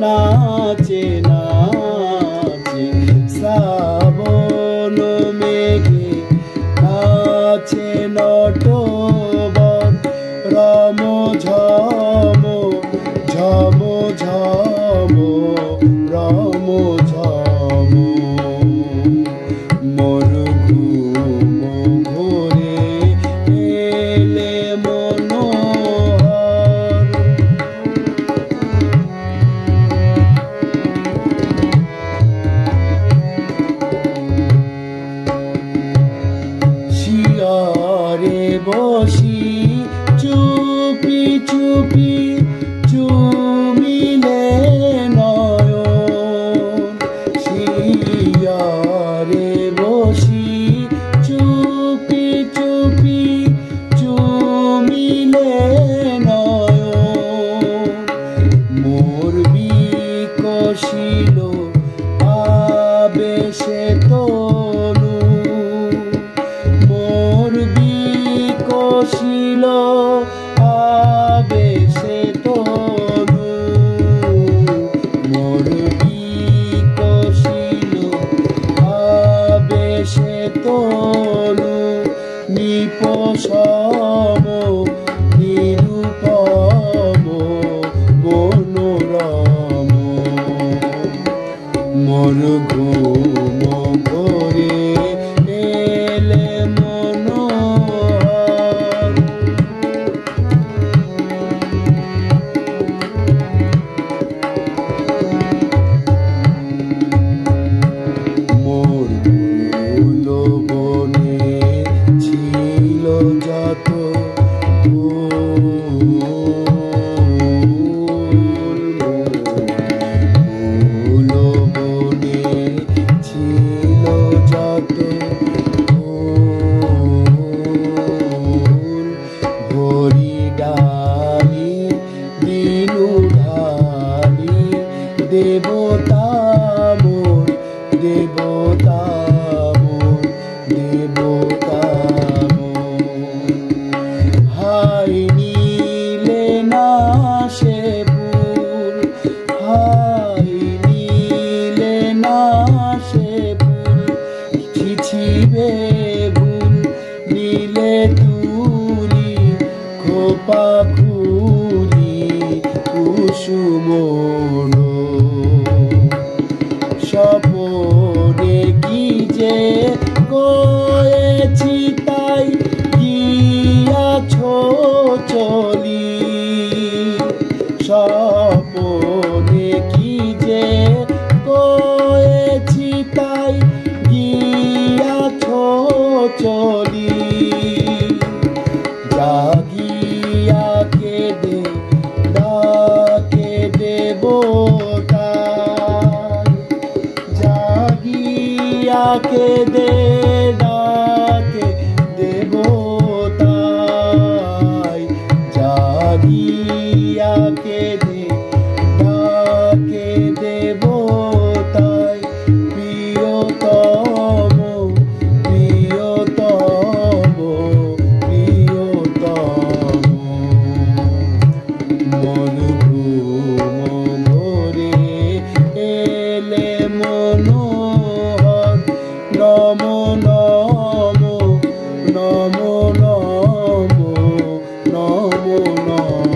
নাচে নাচে শ্রাবণ মেঘে নাচে নটবর রম ঝম ঝম ঝম রম ঝম মোর ঘুম ঘোরে এলে মনোহর শিয়রে বসি চুপি চুপি চুমিলে নয়ন শিয়রে বসি চুপি চুপি চুমিলে নয়ন মোর বিকশিল আবেশে তনু মোর বিকশিল আবেশে তনু মোর বিকশিল আবেশে তনু নিপসম নিরূপম মনোরম মোর ঘুম ঘোরে এলে মনোহর মোর ফুল বনে ছিল যত ফুল বনে ছিল যত ভরি ডালি দিনু ঢালি দেবতা মোর দেবতা মোর দেবতা মোর হাই নীলে না সে ফুল হাই নীলে না সে ফুল ছিছিবে ভুল নীলে তুলি খোপা খুলি কুসুমোর স্বপনে কি যে কয়েছি তাই গিয়াছ চলি স্বপনে কি যে কয়েছি তাই গিয়াছ চলি জাগিয়া কেঁদে ডাকে দেবতা জাগিয়া কেঁদে ডাকে দেবতাই জাগিয়া কেঁদে ডাকে দেবতাই প্রিয়তম প্রিয়তম প্রিয়তম মন ঘুম ঘোরে এলে মনোহর নম নম নম নম নম নম